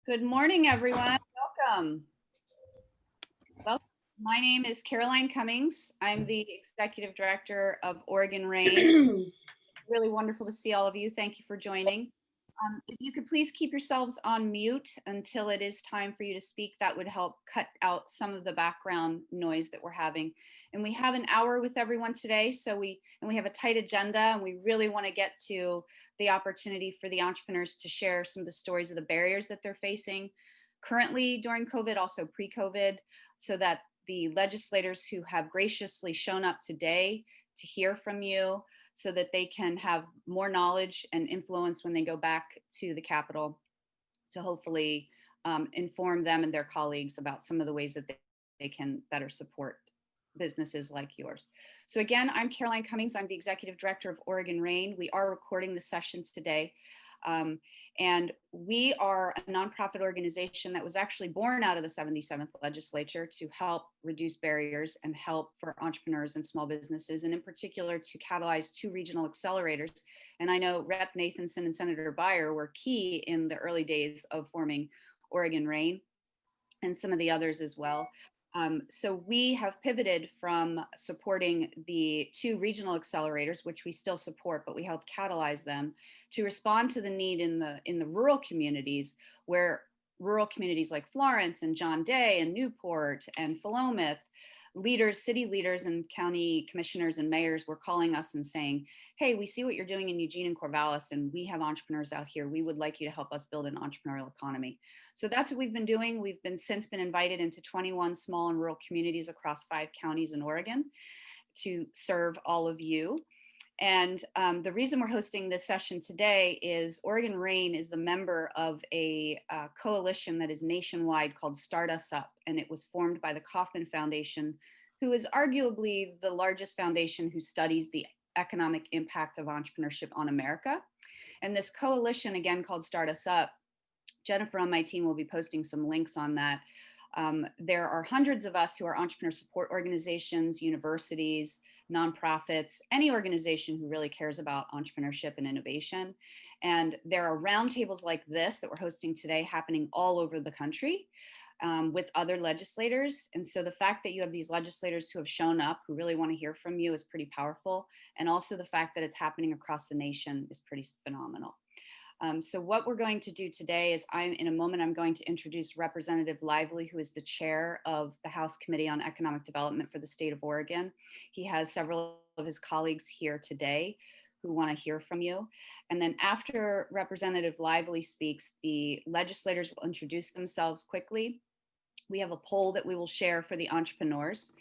Good morning, everyone. Welcome. My name is Caroline Cummings. I'm the Executive Director of Oregon Rain. Really wonderful to see all of you. Thank you for joining. If you could please keep yourselves on mute until it is time for you to speak, that would help cut out some of the background noise that we're having. And we have an hour with everyone today, so we have a tight agenda, and we really want to get to the opportunity for the entrepreneurs to share some of the stories of the barriers that they're facing currently during COVID, also pre-COVID, so that the legislators who have graciously shown up today to hear from you, so that they can have more knowledge and influence when they go back to the Capitol to hopefully inform them and their colleagues about some of the ways that they can better support businesses like yours. So again, I'm Caroline Cummings. I'm the Executive Director of Oregon Rain. We are recording the session today. And we are a nonprofit organization that was actually born out of the 77th legislature to help reduce barriers and help for entrepreneurs and small businesses, and in particular to catalyze 2 regional accelerators. And I know Rep. Nathanson and Senator Byrd were key in the early days of forming Oregon Rain, and some of the others as well. So we have pivoted from supporting the 2 regional accelerators, which we still support, but we help catalyze them, to respond to the need in the rural communities, where rural communities like Florence and John Day and Newport and Philomath, city leaders and county commissioners and mayors were calling us and saying, hey, we see what you're doing in Eugene and Corvallis, and we have entrepreneurs out here. We would like you to help us build an entrepreneurial economy. So that's what we've been doing. We've since been invited into 21 small and rural communities across 5 counties in Oregon to serve all of you. And the reason we're hosting this session today is Oregon Rain is the member of a coalition that is nationwide called Start Us Up. And it was formed by the Kauffman Foundation, who is arguably the largest foundation who studies the economic impact of entrepreneurship on America. And this coalition, again, called Start Us Up, Jennifer on my team will be posting some links on that. There are hundreds of us who are entrepreneur support organizations, universities, nonprofits, any organization who really cares about entrepreneurship and innovation. And there are roundtables like this that we're hosting today happening all over the country with other legislators. And so the fact that you have these legislators who have shown up, who really want to hear from you, is pretty powerful. And also the fact that it's happening across the nation is pretty phenomenal. So what we're going to do today is in a moment, I'm going to introduce Representative Lively, who is the chair of the House Committee on Economic Development for the state of Oregon. He has several of his colleagues here today who want to hear from you. And then after Representative Lively speaks, the legislators will introduce themselves quickly. We have a poll that we will share for the entrepreneurs.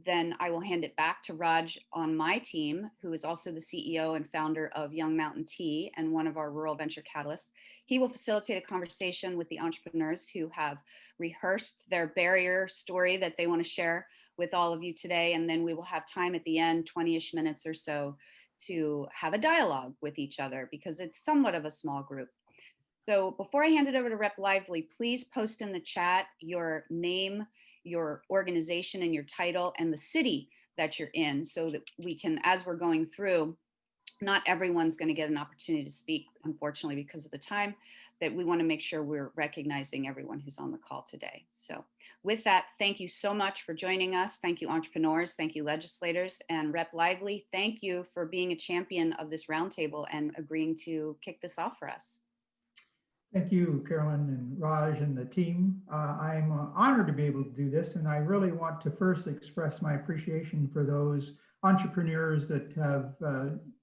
Then I will hand it back to Raj on my team, who is also the CEO and founder of Young Mountain Tea and one of our rural venture catalysts. He will facilitate a conversation with the entrepreneurs who have rehearsed their barrier story that they want to share with all of you today. And then we will have time at the end, 20-ish minutes or so, to have a dialogue with each other, because it's somewhat of a small group. So before I hand it over to Rep. Lively, please post in the chat your name, your organization, and your title, and the city that you're in, so that we can, as we're going through, not everyone's going to get an opportunity to speak, unfortunately, because of the time, that we want to make sure we're recognizing everyone who's on the call today. So with that, thank you so much for joining us. Thank you, entrepreneurs. Thank you, legislators. And Rep. Lively, thank you for being a champion of this roundtable and agreeing to kick this off for us. Thank you, Carolyn and Raj and the team. I'm honored to be able to do this, and I really want to first express my appreciation for those entrepreneurs that have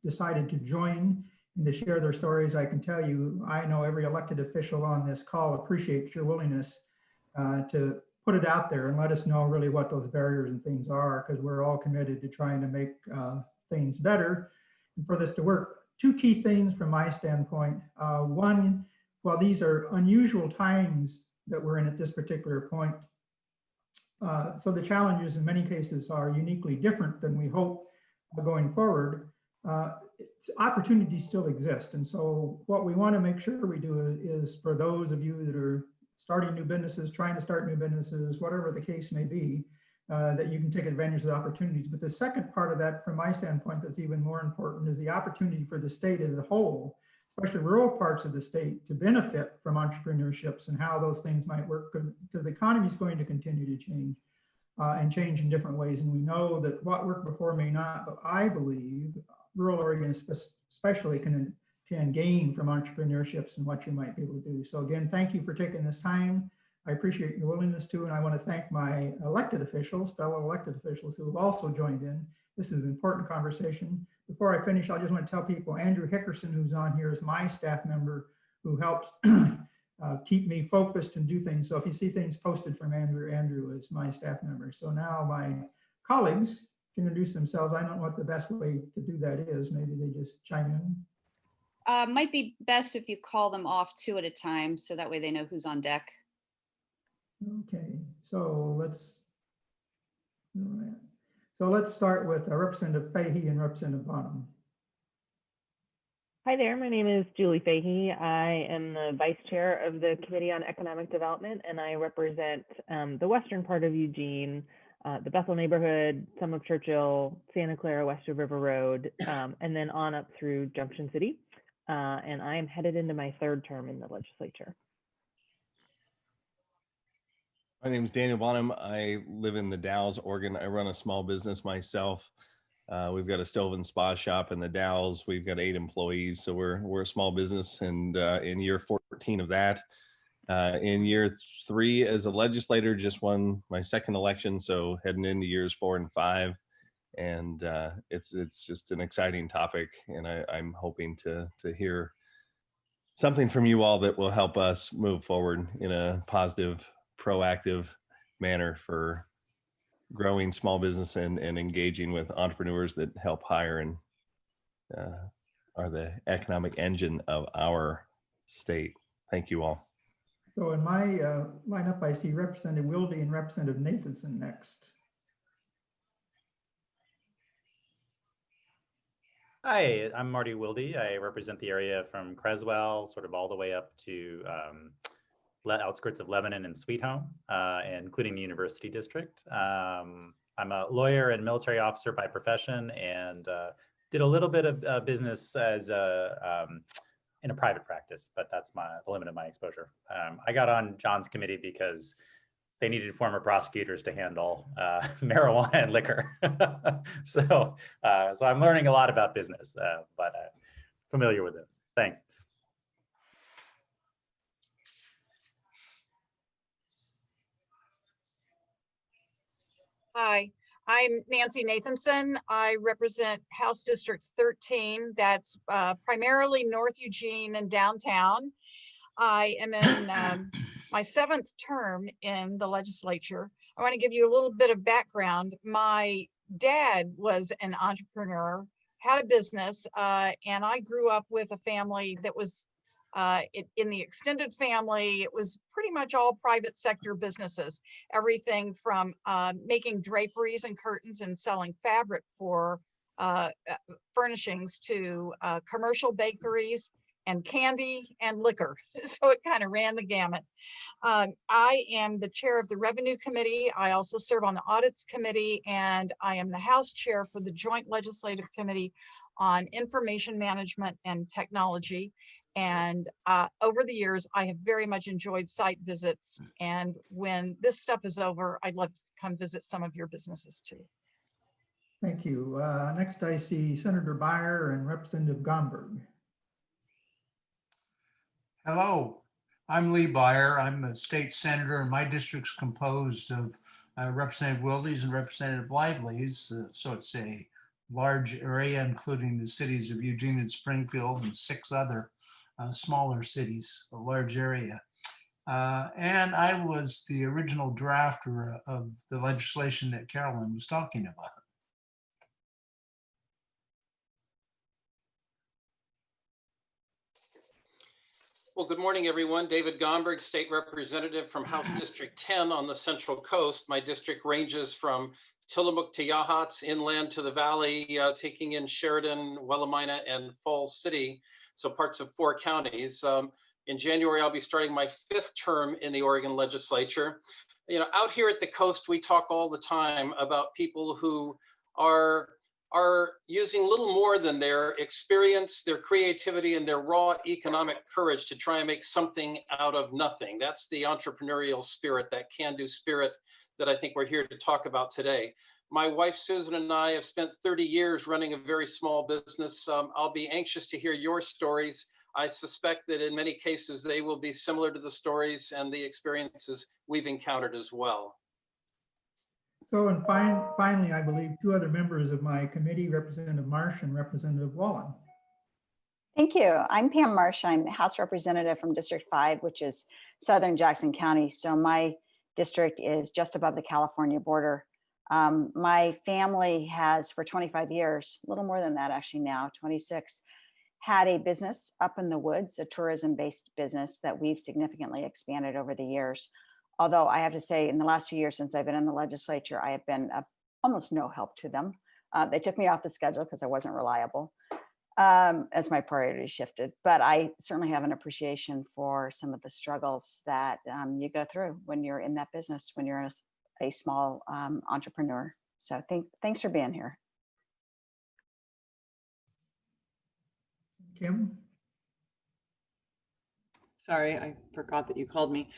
decided to join and to share their stories. I can tell you, I know every elected official on this call appreciates your willingness to put it out there and let us know really what those barriers and things are, because we're all committed to trying to make things better and for this to work. 2 key things from my standpoint. One, while these are unusual times that we're in at this particular point, so the challenges in many cases are uniquely different than we hope going forward, opportunities still exist. And so what we want to make sure we do is, for those of you that are starting new businesses, trying to start new businesses, whatever the case may be, that you can take advantage of the opportunities. But the second part of that, from my standpoint, that's even more important, is the opportunity for the state as a whole, especially rural parts of the state, to benefit from entrepreneurships and how those things might work, because the economy is going to continue to change and change in different ways. And we know that what worked before may not, but I believe rural Oregon especially can gain from entrepreneurships and what you might be able to do. So again, thank you for taking this time. I appreciate your willingness to, and I want to thank my elected officials, fellow elected officials who have also joined in. This is an important conversation. Before I finish, I just want to tell people, Andrew Hickerson, who's on here, is my staff member who helps keep me focused and do things. So if you see things posted from Andrew, Andrew is my staff member. So now my colleagues can introduce themselves. I don't know what the best way to do that is. Maybe they just chime in. Might be best if you call them off 2 at a time, so that way they know who's on deck. Okay, so let's start with Representative Fahey and Representative Bonham. Hi there, my name is Julie Fahey. I am the Vice Chair of the Committee on Economic Development, and I represent the western part of Eugene, the Bethel neighborhood, some of Churchill, Santa Clara, west of River Road, and then on up through Junction City. And I am headed into my 3rd term in the legislature. My name is Daniel Bonham. I live in the Dalles, Oregon. I run a small business myself. We've got a stove and spa shop in the Dalles. We've got 8 employees, so we're a small business. And in year 14 of that, in year 3 as a legislator, just won my 2nd election. So heading into years 4 and 5, and it's just an exciting topic. And I'm hoping to hear something from you all that will help us move forward in a positive, proactive manner for growing small business and engaging with entrepreneurs that help hire and are the economic engine of our state. Thank you all. So in my lineup, I see Representative Wilde and Representative Nathanson next. Hi, I'm Marty Wilde. I represent the area from Creswell, sort of all the way up to outskirts of Lebanon and Sweet Home, including the University District. I'm a lawyer and military officer by profession, and did a little bit of business as in a private practice, but that's the limit of my exposure. I got on John's committee because they needed former prosecutors to handle marijuana and liquor. So I'm learning a lot about business, but familiar with it. Thanks. Hi, I'm Nancy Nathanson. I represent House District 13. That's primarily North Eugene and downtown. I am in my 7th term in the legislature. I want to give you a little bit of background. My dad was an entrepreneur, had a business, and I grew up with a family that was in the extended family. It was pretty much all private sector businesses, everything from making draperies and curtains and selling fabric for furnishings to commercial bakeries and candy and liquor. So it kind of ran the gamut. I am the chair of the Revenue Committee. I also serve on the Audits Committee, and I am the House chair for the Joint Legislative Committee on Information Management and Technology. And over the years, I have very much enjoyed site visits. And when this stuff is over, I'd love to come visit some of your businesses too. Thank you. Next, I see Senator Byer and Representative Gomberg. Hello, I'm Lee Byer. I'm a state senator, and my district's composed of Representative Wildes and Representative Lively's. So it's a large area, including the cities of Eugene and Springfield and 6 other smaller cities, a large area. And I was the original drafter of the legislation that Carolyn was talking about. Well, good morning, everyone. David Gomberg, State Representative from House District 10 on the Central Coast. My district ranges from Tillamook to Yachats, inland to the valley, taking in Sheridan, Willamina, and Falls City, so parts of 4 counties. In January, I'll be starting my 5th term in the Oregon legislature. You know, out here at the coast, we talk all the time about people who are are using little more than their experience, their creativity, and their raw economic courage to try and make something out of nothing. That's the entrepreneurial spirit, that can-do spirit that I think we're here to talk about today. My wife, Susan, and I have spent 30 years running a very small business. I'll be anxious to hear your stories. I suspect that in many cases, they will be similar to the stories and the experiences we've encountered as well. So, and finally, I believe two other members of my committee, Representative Marsh and Representative Wallen. Thank you. I'm Pam Marsh. I'm House Representative from District 5, which is Southern Jackson County. So my district is just above the California border. My family has, for 25 years, a little more than that actually now, 26, had a business up in the woods, a tourism-based business that we've significantly expanded over the years. Although I have to say, in the last few years since I've been in the legislature, I have been almost no help to them. They took me off the schedule because I wasn't reliable as my priorities shifted. But I certainly have an appreciation for some of the struggles that you go through when you're in that business, when you're a small entrepreneur. So thanks for being here. Kim? Sorry, I forgot that you called me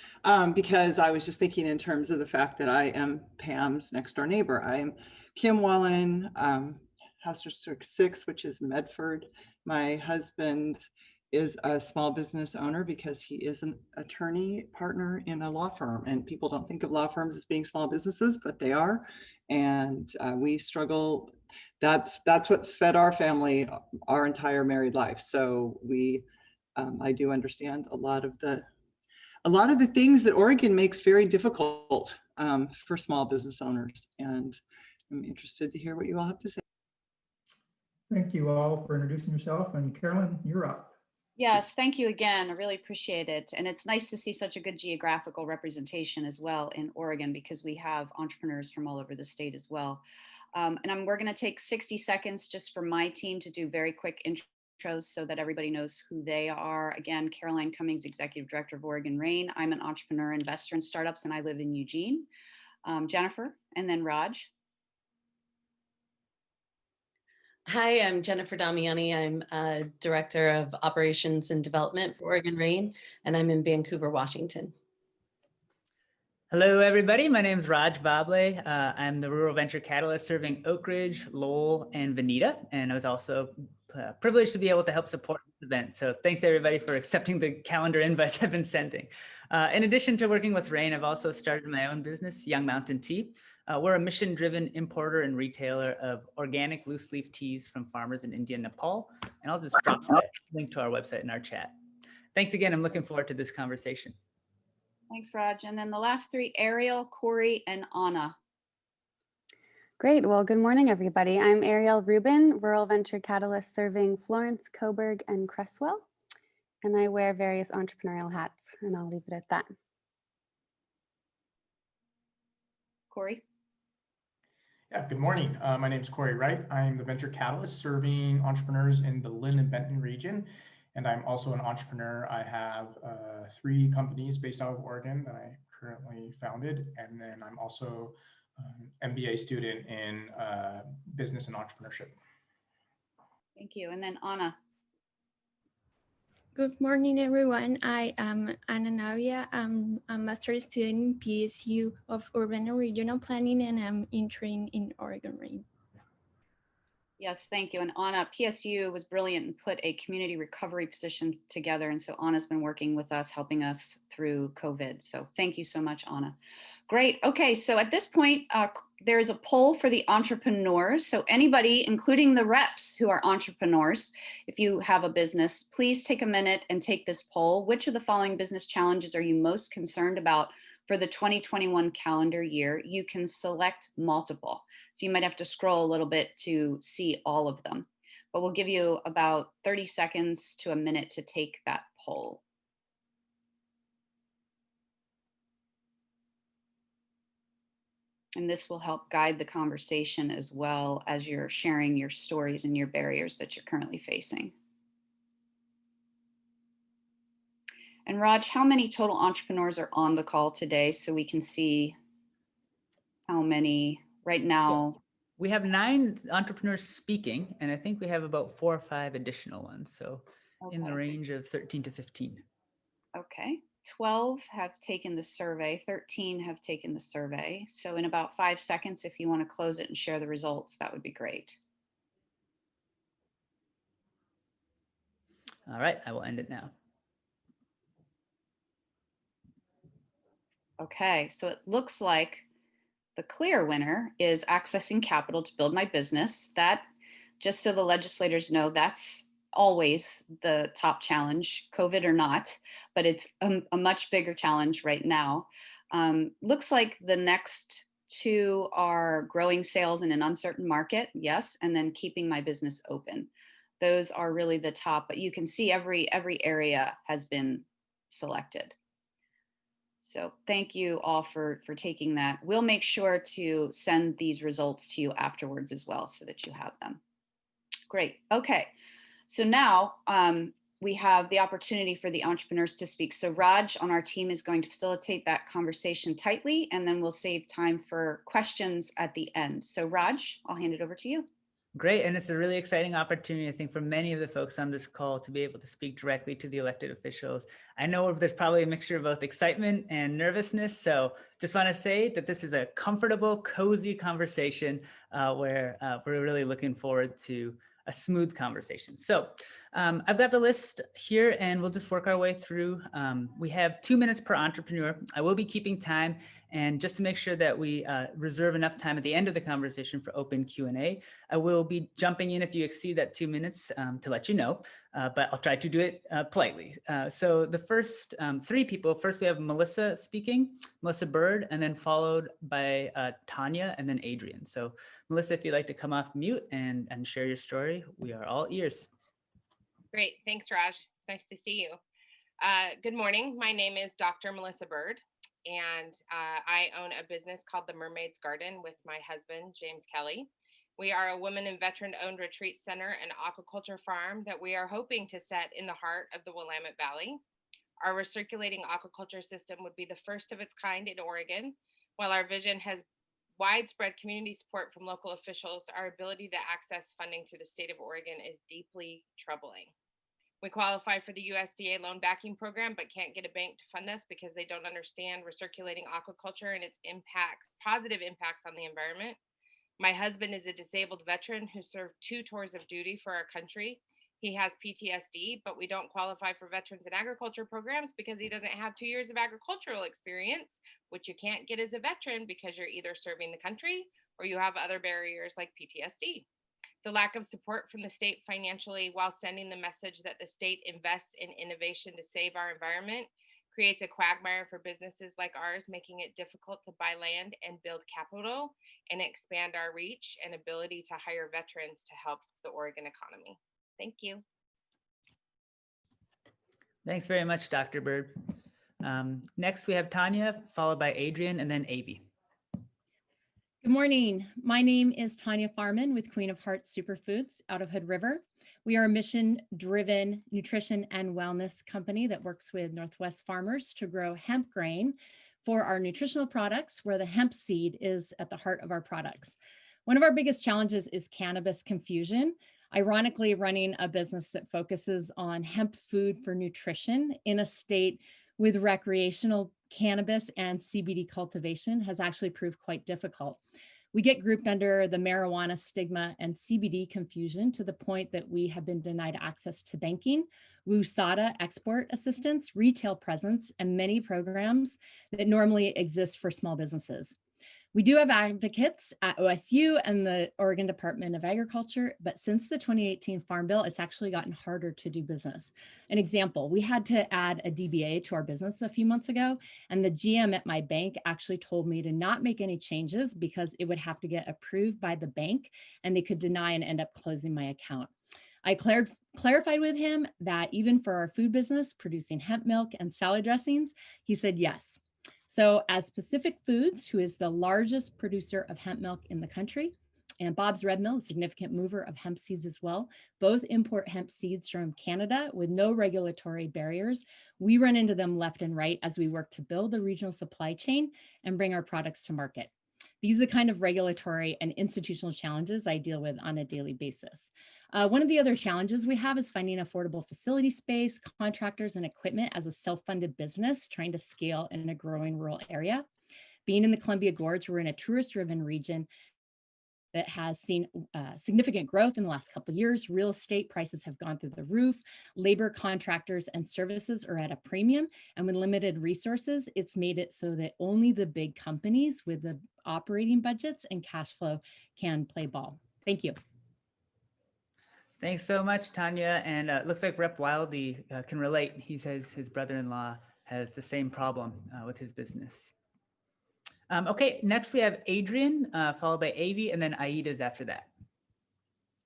because I was just thinking in terms of the fact that I am Pam's next door neighbor. I am Kim Wallen, House District 6, which is Medford. My husband is a small business owner because he is an attorney partner in a law firm, and people don't think of law firms as being small businesses, but they are. And we struggle. That's what's fed our family our entire married life. So I do understand a lot of the things that Oregon makes very difficult for small business owners, and I'm interested to hear what you all have to say. Thank you all for introducing yourself, and Carolyn, you're up. Yes, thank you again. I really appreciate it. And it's nice to see such a good geographical representation as well in Oregon, because we have entrepreneurs from all over the state as well. We're going to take 60 seconds just for my team to do very quick intros so that everybody knows who they are. Again, Caroline Cummings, Executive Director of Oregon Rain. I'm an entrepreneur, investor in startups, and I live in Eugene. Jennifer, and then Raj. Hi, I'm Jennifer Damiani. I'm Director of Operations and Development for Oregon Rain, and I'm in Vancouver, Washington. Hello, everybody. My name is Raj Bable. I'm the Rural Venture Catalyst serving Oak Ridge, Lowell, and Veneta. And I was also privileged to be able to help support this event. So thanks, everybody, for accepting the calendar invites I've been sending. In addition to working with Rain, I've also started my own business, Young Mountain Tea. We're a mission-driven importer and retailer of organic loose leaf teas from farmers in India and Nepal. And I'll just drop a link to our website in our chat. Thanks again. I'm looking forward to this conversation. Thanks, Raj. And then the last three, Ariel, Corey, and Anna. Great. Well, good morning, everybody. I'm Ariel Rubin, Rural Venture Catalyst serving Florence, Coburg, and Cresswell. And I wear various entrepreneurial hats, and I'll leave it at that. Corey? Yeah, good morning. My name is Corey Wright. I'm the Venture Catalyst serving entrepreneurs in the Lynn and Benton region. And I'm also an entrepreneur. I have 3 companies based out of Oregon that I currently founded. And then I'm also an MBA student in business and entrepreneurship. Thank you. And then Anna. Good morning, everyone. I am Anna Navia. I'm a master's student in PSU of Urban and Regional Planning, and I'm interning in Oregon Rain. Yes, thank you. And Anna, PSU was brilliant and put a community recovery position together. And so Anna's been working with us, helping us through COVID. So thank you so much, Anna. Great. Okay, so at this point, there's a poll for the entrepreneurs. So anybody, including the reps who are entrepreneurs, if you have a business, please take a minute and take this poll. Which of the following business challenges are you most concerned about for the 2021 calendar year? You can select multiple. So you might have to scroll a little bit to see all of them, but we'll give you about 30 seconds to a minute to take that poll. And this will help guide the conversation as well as you're sharing your stories and your barriers that you're currently facing. And Raj, how many total entrepreneurs are on the call today so we can see how many right now? We have 9 entrepreneurs speaking, and I think we have about 4 or 5 additional ones. So in the Okay. range of 13 to 15. Okay. 12 have taken the survey, 13 have taken the survey. So in about 5 seconds, if you want to close it and share the results, that would be great. All right, I will end it now. Okay, so it looks like the clear winner is accessing capital to build my business. That, just so the legislators know, that's always the top challenge, COVID or not, but it's a much bigger challenge right now. Looks like the next 2 are growing sales in an uncertain market, yes, and then keeping my business open. Those are really the top, but you can see every area has been selected. So thank you all for taking that. We'll make sure to send these results to you afterwards as well so that you have them. Great. Okay. So now we have the opportunity for the entrepreneurs to speak. So Raj on our team is going to facilitate that conversation tightly, and then we'll save time for questions at the end. So Raj, I'll hand it over to you. Great, and it's a really exciting opportunity, I think, for many of the folks on this call to be able to speak directly to the elected officials. I know there's probably a mixture of both excitement and nervousness, so just want to say that this is a comfortable, cozy conversation where we're really looking forward to a smooth conversation. So I've got the list here and we'll just work our way through. We have 2 minutes per entrepreneur. I will be keeping time, and just to make sure that we reserve enough time at the end of the conversation for open Q&A, I will be jumping in if you exceed that 2 minutes to let you know, but I'll try to do it politely. So the first 3 people, first we have Melissa speaking, Melissa Byrd, and then followed by Tanya and then Adrian. So Melissa, if you'd like to come off mute and share your story, we are all ears. Great. Thanks, Raj. It's nice to see you. Good morning. My name is Dr. Melissa Byrd, and I own a business called the Mermaid's Garden with my husband, James Kelly. We are a women and veteran-owned retreat center and aquaculture farm that we are hoping to set in the heart of the Willamette Valley. Our recirculating aquaculture system would be the first of its kind in Oregon. While our vision has widespread community support from local officials, our ability to access funding through the state of Oregon is deeply troubling. We qualify for the USDA loan backing program, but can't get a bank to fund us because they don't understand recirculating aquaculture and its positive impacts on the environment. My husband is a disabled veteran who served 2 tours of duty for our country. He has PTSD, but we don't qualify for veterans in agriculture programs because he doesn't have 2 years of agricultural experience, which you can't get as a veteran because you're either serving the country or you have other barriers like PTSD. The lack of support from the state financially while sending the message that the state invests in innovation to save our environment creates a quagmire for businesses like ours, making it difficult to buy land and build capital and expand our reach and ability to hire veterans to help the Oregon economy. Thank you. Thanks very much, Dr. Byrd. Next, we have Tanya, followed by Adrian, and then Avi. Good morning. My name is Tanya Farman with Queen of Hearts Superfoods out of Hood River. We are a mission-driven nutrition and wellness company that works with Northwest farmers to grow hemp grain for our nutritional products, where the hemp seed is at the heart of our products. One of our biggest challenges is cannabis confusion. Ironically, running a business that focuses on hemp food for nutrition in a state with recreational cannabis and CBD cultivation has actually proved quite difficult. We get grouped under the marijuana stigma and CBD confusion to the point that we have been denied access to banking, WUSADA export assistance, retail presence, and many programs that normally exist for small businesses. We do have advocates at OSU and the Oregon Department of Agriculture, but since the 2018 Farm Bill, it's actually gotten harder to do business. An example, we had to add a DBA to our business a few months ago, and the GM at my bank actually told me to not make any changes because it would have to get approved by the bank and they could deny and end up closing my account. I clarified with him that even for our food business, producing hemp milk and salad dressings, he said yes. So as Pacific Foods, who is the largest producer of hemp milk in the country, and Bob's Red Mill, a significant mover of hemp seeds as well, both import hemp seeds from Canada with no regulatory barriers. We run into them left and right as we work to build a regional supply chain and bring our products to market. These are the kind of regulatory and institutional challenges I deal with on a daily basis. One of the other challenges we have is finding affordable facility space, contractors, and equipment as a self-funded business trying to scale in a growing rural area. Being in the Columbia Gorge, we're in a tourist-driven region that has seen significant growth in the last couple of years. Real estate prices have gone through the roof. Labor, contractors, and services are at a premium. And with limited resources, it's made it so that only the big companies with the operating budgets and cash flow can play ball. Thank you. Thanks so much, Tanya. And it looks like Rep. Wildey can relate. He says his brother-in-law has the same problem with his business. Okay, next we have Adrian, followed by Avi, and then Aida's after that.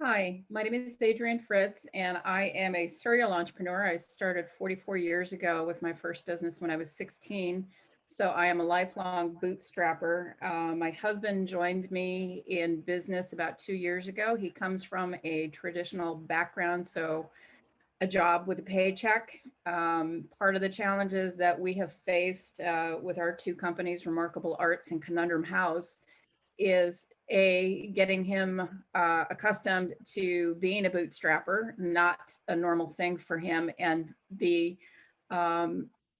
Hi, my name is Adrian Fritz, and I am a serial entrepreneur. I started 44 years ago with my first business when I was 16. So I am a lifelong bootstrapper. My husband joined me in business about 2 years ago. He comes from a traditional background, so a job with a paycheck. Part of the challenges that we have faced with our two companies, Remarkable Arts and Conundrum House, is getting him accustomed to being a bootstrapper, not a normal thing for him, and B,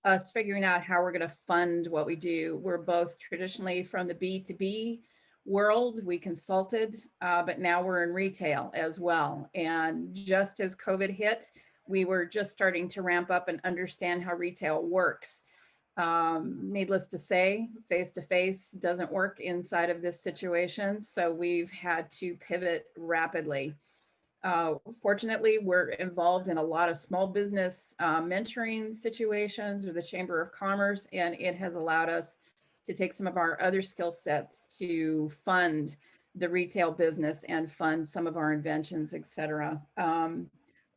us figuring out how we're going to fund what we do. We're both traditionally from the B2B world. We consulted, but now we're in retail as well. And just as COVID hit, we were just starting to ramp up and understand how retail works. Needless to say, face-to-face doesn't work inside of this situation. So we've had to pivot rapidly. Fortunately, we're involved in a lot of small business mentoring situations with the Chamber of Commerce, and it has allowed us to take some of our other skill sets to fund the retail business and fund some of our inventions, et cetera.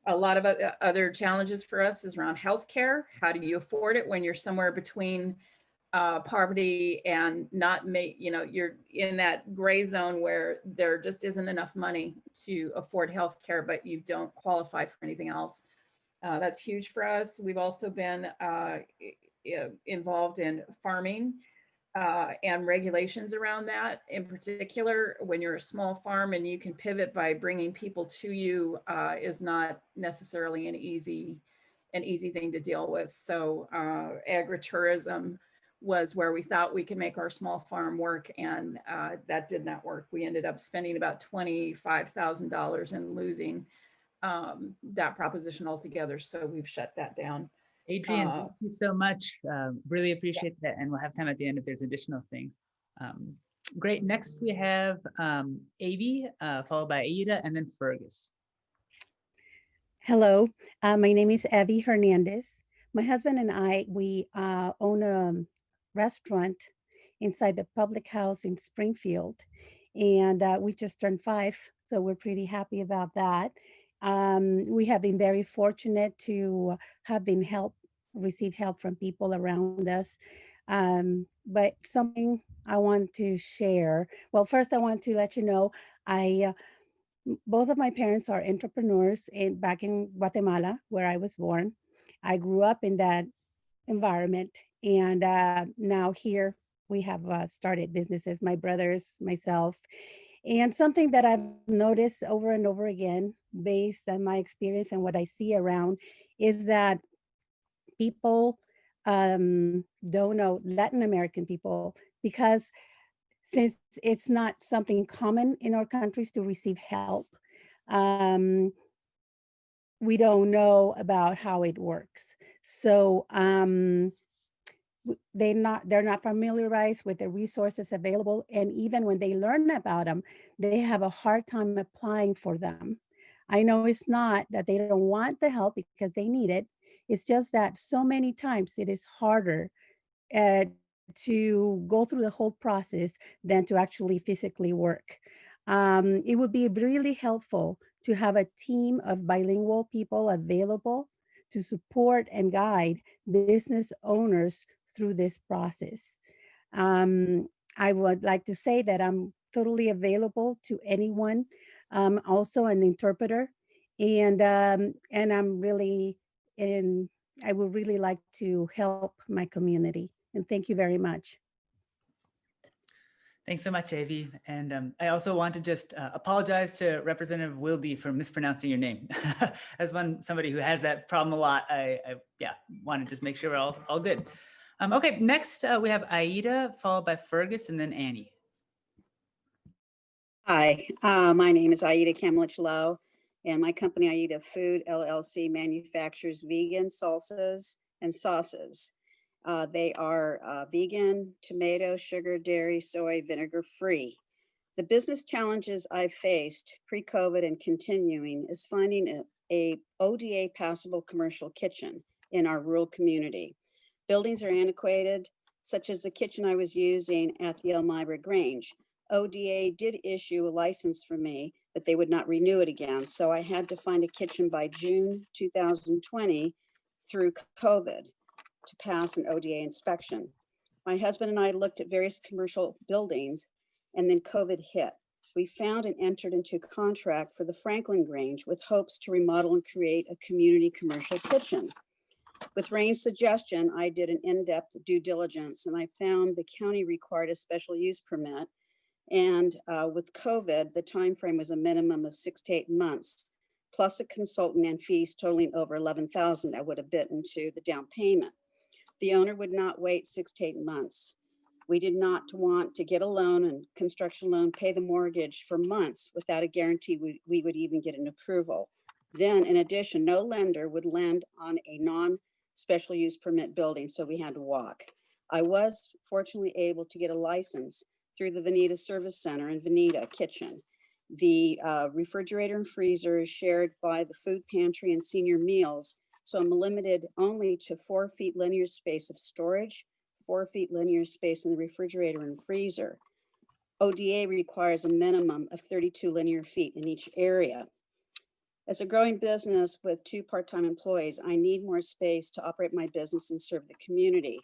A lot of other challenges for us is around healthcare. How do you afford it when you're somewhere between poverty and you're in that gray zone where there just isn't enough money to afford healthcare, but you don't qualify for anything else. That's huge for us. We've also been involved in farming and regulations around that. In particular, when you're a small farm and you can pivot by bringing people to you is not necessarily an easy thing to deal with. So agritourism was where we thought we could make our small farm work, and that did not work. We ended up spending about $25,000 and losing that proposition altogether. So we've shut that down. Adrian, thank you so much. Really appreciate that. And we'll have time at the end if there's additional things. Great. Next we have Avi, followed by Aida, and then Fergus. Hello, my name is Avi Hernandez. My husband and I, we own a restaurant inside the public house in Springfield. And we just turned 5, so we're pretty happy about that. We have been very fortunate to have been receive help from people around us. But something I want to share. Well, first I want to let you know, both of my parents are entrepreneurs back in Guatemala, where I was born. I grew up in that environment, and now here we have started businesses, my brothers, myself. And something that I've noticed over and over again, based on my experience and what I see around, is that people don't know, Latin American people, because since it's not something common in our countries to receive help, we don't know about how it works. So they're not familiarized with the resources available, and even when they learn about them, they have a hard time applying for them. I know it's not that they don't want the help because they need it. It's just that so many times it is harder to go through the whole process than to actually physically work. It would be really helpful to have a team of bilingual people available to support and guide business owners through this process. I would like to say that I'm totally available to anyone, also an interpreter, and I'm really I would really like to help my community. And thank you very much. Thanks so much, Avi. And I also want to just apologize to Representative Wilde for mispronouncing your name. As somebody who has that problem a lot, I want to just make sure we're all good. Okay, next we have Aida, followed by Fergus, and then Annie. Hi, my name is Aida Kamlichlow, and my company, Aida Food LLC, manufactures vegan salsas and sauces. They are vegan, tomato, sugar, dairy, soy, vinegar free. The business challenges I've faced pre-COVID and continuing is finding a ODA passable commercial kitchen in our rural community. Buildings are antiquated, such as the kitchen I was using at the Elmira Grange. ODA did issue a license for me, but they would not renew it again. So I had to find a kitchen by June 2020 through COVID to pass an ODA inspection. My husband and I looked at various commercial buildings, and then COVID hit. We found and entered into a contract for the Franklin Grange with hopes to remodel and create a community commercial kitchen. With Rain's suggestion, I did an in-depth due diligence, and I found the county required a special use permit. And with COVID, the time frame was a minimum of 6 to 8 months, plus a consultant and fees totaling over $11,000 that would have bit into the down payment. The owner would not wait 6 to 8 months. We did not want to get a loan and construction loan, pay the mortgage for months without a guarantee we would even get an approval. Then, in addition, no lender would lend on a non-special use permit building, so we had to walk. I was fortunately able to get a license through the Veneta Service Center and Veneta Kitchen. The refrigerator and freezer is shared by the food pantry and senior meals. So I'm limited only to 4 feet linear space of storage, 4 feet linear space in the refrigerator and freezer. ODA requires a minimum of 32 linear feet in each area. As a growing business with 2 part-time employees, I need more space to operate my business and serve the community.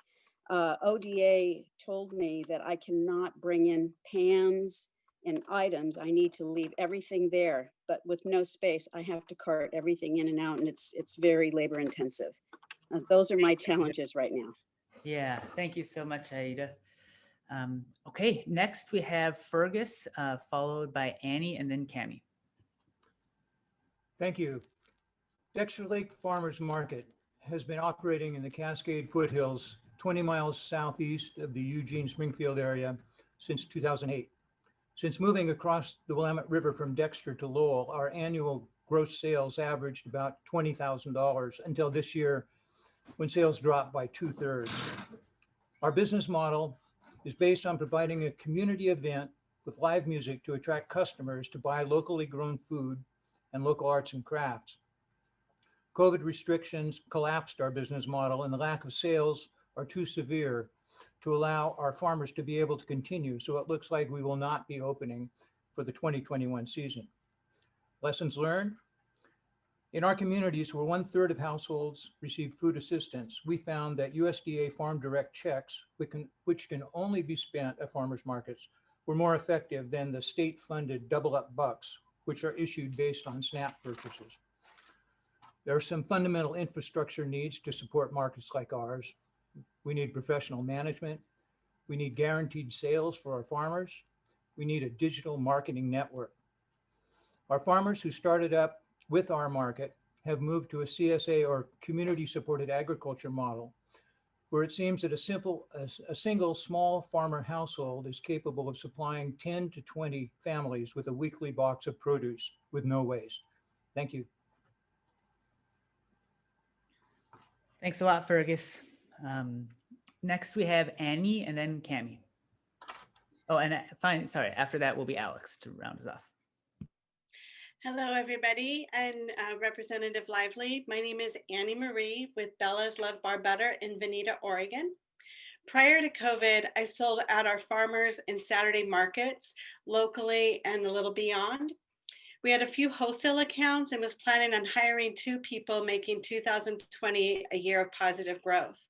ODA told me that I cannot bring in pans and items. I need to leave everything there, but with no space, I have to cart everything in and out, and it's very labor intensive. Those are my challenges right now. Yeah, thank you so much, Aida. Okay, next we have Fergus, followed by Annie, and then Cami. Thank you. Dexter Lake Farmers Market has been operating in the Cascade foothills 20 miles southeast of the Eugene-Springfield area since 2008. Since moving across the Willamette River from Dexter to Lowell, our annual gross sales averaged about $20,000 until this year, when sales dropped by 2/3. Our business model is based on providing a community event with live music to attract customers to buy locally grown food and local arts and crafts. COVID restrictions collapsed our business model, and the lack of sales are too severe to allow our farmers to be able to continue. So it looks like we will not be opening for the 2021 season. Lessons learned. In our communities where 1/3 of households receive food assistance, we found that USDA Farm Direct checks, which can only be spent at farmers markets, were more effective than the state-funded double up bucks, which are issued based on SNAP purchases. There are some fundamental infrastructure needs to support markets like ours. We need professional management. We need guaranteed sales for our farmers. We need a digital marketing network. Our farmers who started up with our market have moved to a CSA or community supported agriculture model, where it seems that a single small farmer household is capable of supplying 10 to 20 families with a weekly box of produce with no waste. Thank you. Thanks a lot, Fergus. Next we have Annie and then Cami. Oh, and after that will be Alex to round us off. Hello, everybody, and Representative Lively. My name is Annie Marie with Bella's Love Bar Butter in Veneta, Oregon. Prior to COVID, I sold at our farmers and Saturday markets locally and a little beyond. We had a few wholesale accounts and was planning on hiring 2 people, making 2020 a year of positive growth.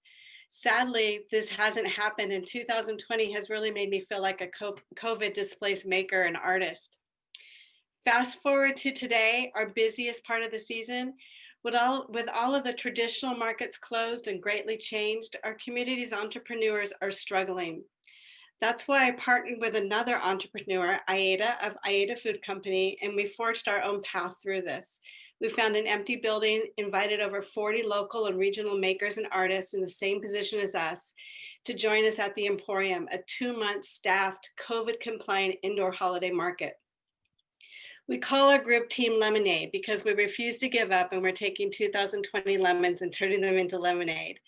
Sadly, this hasn't happened, and 2020 has really made me feel like a COVID displaced maker and artist. Fast forward to today, our busiest part of the season. With all of the traditional markets closed and greatly changed, our community's entrepreneurs are struggling. That's why I partnered with another entrepreneur, Aida of Aida Food Company, and we forged our own path through this. We found an empty building, invited over 40 local and regional makers and artists in the same position as us to join us at the Emporium, a 2-month staffed, COVID-compliant indoor holiday market. We call our group Team Lemonade because we refuse to give up and we're taking 2020 lemons and turning them into lemonade.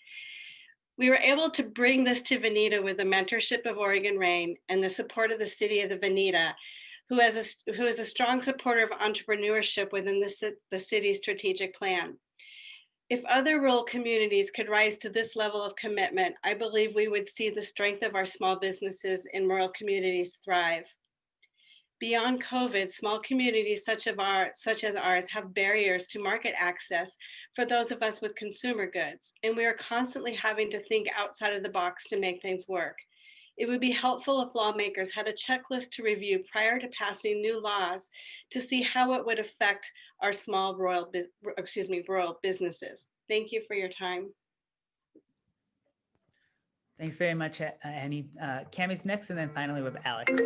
We were able to bring this to Veneta with the mentorship of Oregon Rain and the support of the city of the Veneta, who is a strong supporter of entrepreneurship within the city's strategic plan. If other rural communities could rise to this level of commitment, I believe we would see the strength of our small businesses in rural communities thrive. Beyond COVID, small communities such as ours have barriers to market access for those of us with consumer goods, and we are constantly having to think outside of the box to make things work. It would be helpful if lawmakers had a checklist to review prior to passing new laws to see how it would affect our small rural businesses. Thank you for your time. Thanks very much, Annie. Cammy's next, and then finally with Alex.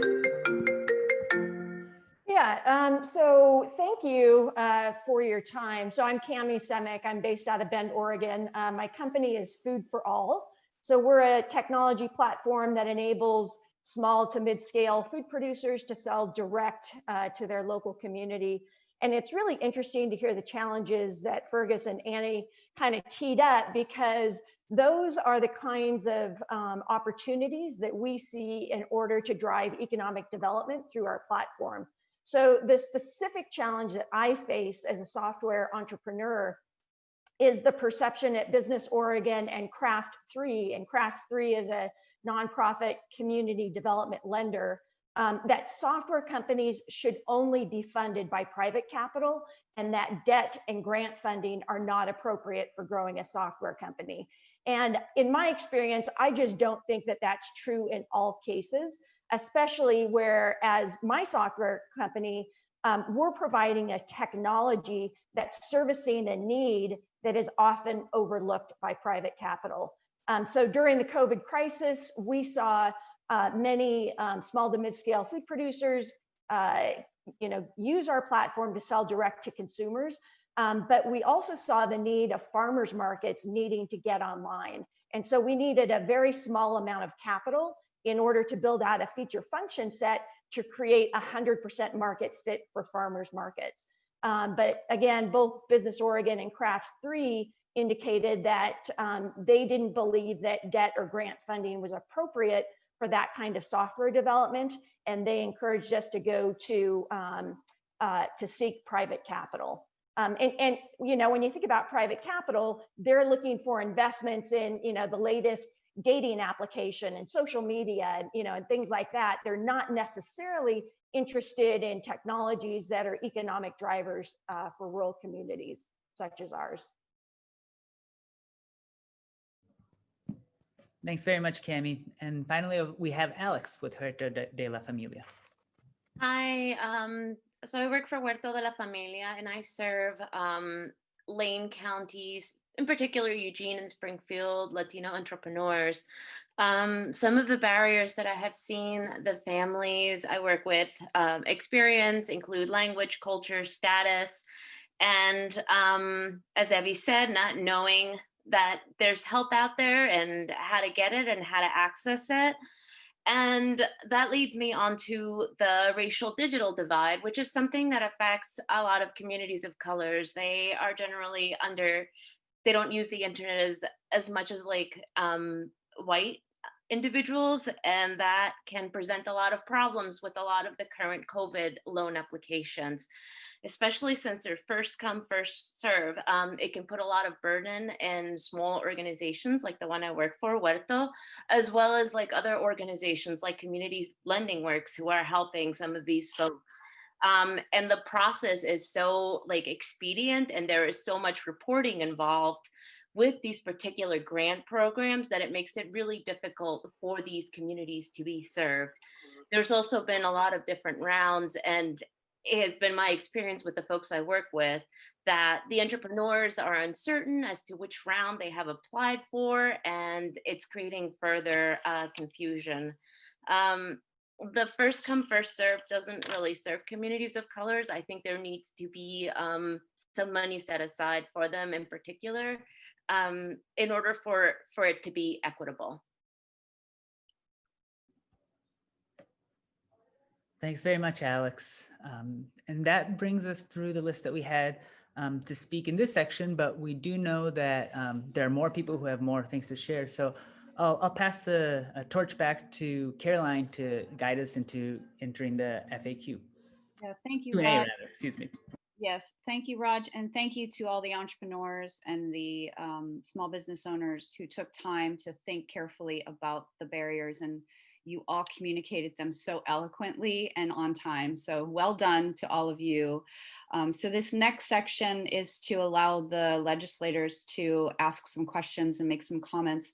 Yeah, so thank you for your time. So I'm Cammy Semick. I'm based out of Bend, Oregon. My company is Food for All. So we're a technology platform that enables small to mid-scale food producers to sell direct to their local community. And it's really interesting to hear the challenges that Fergus and Annie kind of teed up, because those are the kinds of opportunities that we see in order to drive economic development through our platform. So the specific challenge that I face as a software entrepreneur is the perception at Business Oregon and Craft 3, and Craft 3 is a nonprofit community development lender, that software companies should only be funded by private capital, and that debt and grant funding are not appropriate for growing a software company. And in my experience, I just don't think that that's true in all cases, especially whereas my software company, we're providing a technology that's servicing a need that is often overlooked by private capital. So during the COVID crisis, we saw many small to mid-scale food producers use our platform to sell direct to consumers. But we also saw the need of farmers markets needing to get online. And so we needed a very small amount of capital in order to build out a feature function set to create 100% market fit for farmers markets. But again, both Business Oregon and Craft 3 indicated that they didn't believe that debt or grant funding was appropriate for that kind of software development, and they encouraged us to go to seek private capital. And when you think about private capital, they're looking for investments in the latest dating application and social media, and things like that. They're not necessarily interested in technologies that are economic drivers for rural communities such as ours. Thanks very much, Cammy. And finally, we have Alex with Huerto de la Familia. Hi, so I work for Huerto de la Familia, and I serve Lane counties, in particular Eugene and Springfield, Latino entrepreneurs. Some of the barriers that I have seen the families I work with experience include language, culture, status, and as Evie said, not knowing that there's help out there and how to get it and how to access it. And that leads me onto the racial digital divide, which is something that affects a lot of communities of colors. They are generally they don't use the internet as much as like white individuals, and that can present a lot of problems with a lot of the current COVID loan applications, especially since they're first come, first serve. It can put a lot of burden in small organizations like the one I work for, Huerto, as well as like other organizations like Community Lending Works, who are helping some of these folks. And the process is so like expedient, and there is so much reporting involved with these particular grant programs that it makes it really difficult for these communities to be served. There's also been a lot of different rounds, and it has been my experience with the folks I work with that the entrepreneurs are uncertain as to which round they have applied for, and it's creating further confusion. The first come, first serve doesn't really serve communities of colors. I think there needs to be some money set aside for them in particular in order for it to be equitable. Thanks very much, Alex. And that brings us through the list that we had to speak in this section, but we do know that there are more people who have more things to share. So I'll pass the torch back to Caroline to guide us into entering the FAQ. Yeah, thank you, Q&A Raj. rather, excuse me. Yes, thank you, Raj, and thank you to all the entrepreneurs and the small business owners who took time to think carefully about the barriers, and you all communicated them so eloquently and on time. So well done to all of you. So this next section is to allow the legislators to ask some questions and make some comments.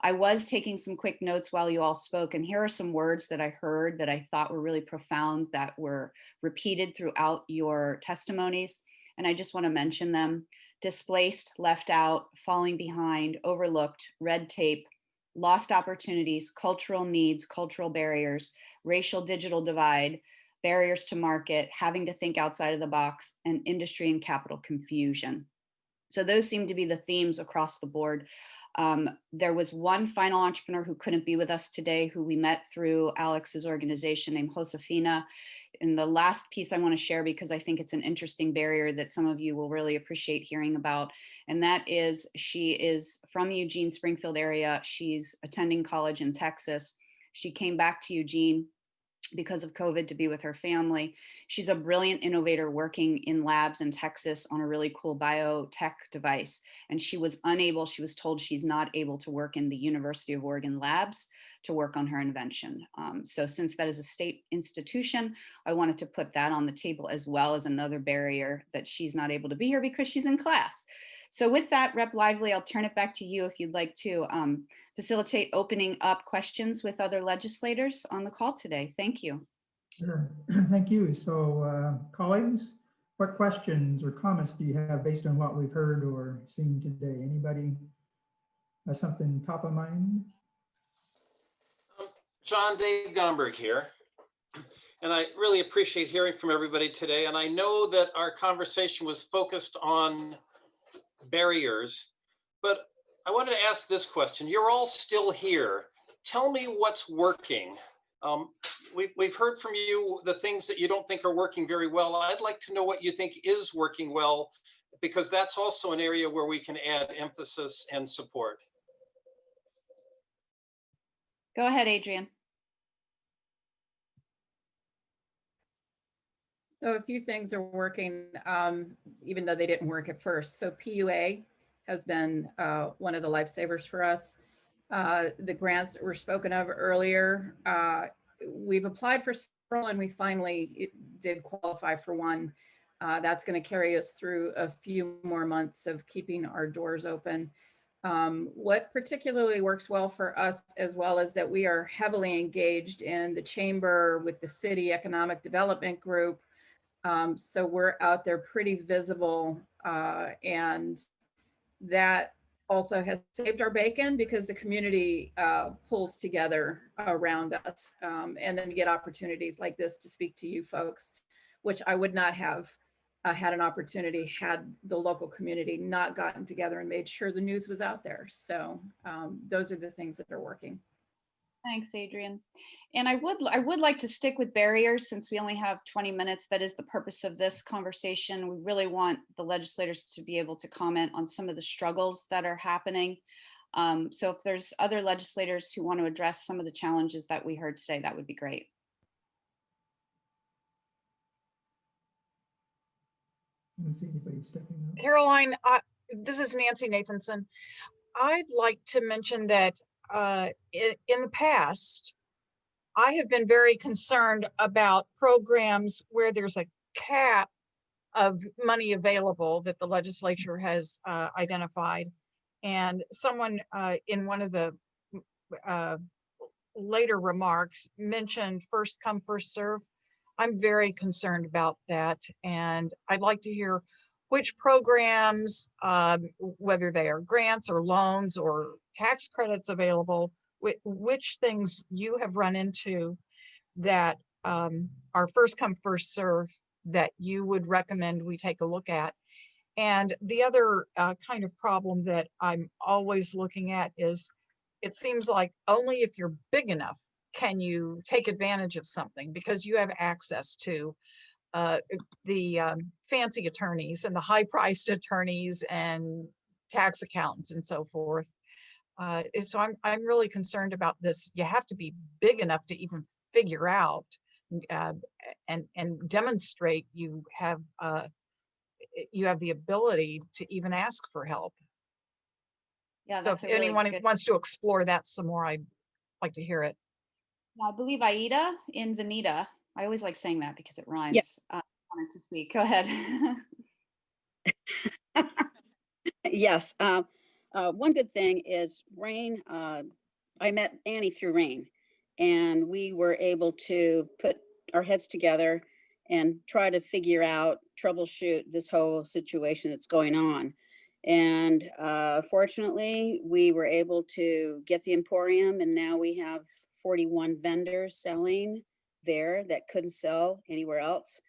I was taking some quick notes while you all spoke, and here are some words that I heard that I thought were really profound that were repeated throughout your testimonies. And I just want to mention them: displaced, left out, falling behind, overlooked, red tape, lost opportunities, cultural needs, cultural barriers, racial digital divide, barriers to market, having to think outside of the box, and industry and capital confusion. So those seem to be the themes across the board. There was one final entrepreneur who couldn't be with us today, who we met through Alex's organization, named Josefina. And the last piece I want to share, because I think it's an interesting barrier that some of you will really appreciate hearing about, and that is she is from Eugene, Springfield area. She's attending college in Texas. She came back to Eugene because of COVID to be with her family. She's a brilliant innovator working in labs in Texas on a really cool biotech device. And she was told she's not able to work in the University of Oregon labs to work on her invention. So since that is a state institution, I wanted to put that on the table, as well as another barrier that she's not able to be here because she's in class. So with that, Rep. Lively, I'll turn it back to you if you'd like to facilitate opening up questions with other legislators on the call today. Thank you. Sure. Thank you. So colleagues, what questions or comments do you have based on what we've heard or seen today? Anybody have something top of mind? John, Dave Gomberg here. And I really appreciate hearing from everybody today. And I know that our conversation was focused on barriers, but I wanted to ask this question. You're all still here. Tell me what's working. We've heard from you the things that you don't think are working very well. I'd like to know what you think is working well, because that's also an area where we can add emphasis and support. Go ahead, Adrian. So a few things are working, even though they didn't work at first. So PUA has been one of the lifesavers for us. The grants that were spoken of earlier, we've applied for several and we finally did qualify for one. That's going to carry us through a few more months of keeping our doors open. What particularly works well for us, as well, is that we are heavily engaged in the chamber with the city economic development group. So we're out there pretty visible, and that also has saved our bacon because the community pulls together around us, and then we get opportunities like this to speak to you folks, which I would not have had an opportunity had the local community not gotten together and made sure the news was out there. So those are the things that are working. Thanks, Adrian. And I would like to stick with barriers since we only have 20 minutes. That is the purpose of this conversation. We really want the legislators to be able to comment on some of the struggles that are happening. So if there's other legislators who want to address some of the challenges that we heard today, that would be great. I don't see anybody stepping up. Caroline, this is Nancy Nathanson. I'd like to mention that in the past, I have been very concerned about programs where there's a cap of money available that the legislature has identified. And someone in one of the later remarks mentioned first come, first serve. I'm very concerned about that. And I'd like to hear which programs, whether they are grants or loans or tax credits available, which things you have run into that are first come, first serve that you would recommend we take a look at. And the other kind of problem that I'm always looking at is it seems like only if you're big enough can you take advantage of something, because you have access to the fancy attorneys and the high-priced attorneys and tax accountants and so forth. So I'm really concerned about this. You have to be big enough to even figure out and demonstrate you have the ability to even ask for help. Yeah, So if that's a really anyone good. wants to explore that some more, I'd like to hear it. I believe Aida in Veneta. I always like saying that because it Yeah. rhymes. Wanted to speak. Go ahead. Yes. One good thing is Rain. I met Annie through Rain, and we were able to put our heads together and try to figure out, troubleshoot this whole situation that's going on. And fortunately, we were able to get the Emporium, and now we have 41 vendors selling there that couldn't sell anywhere else.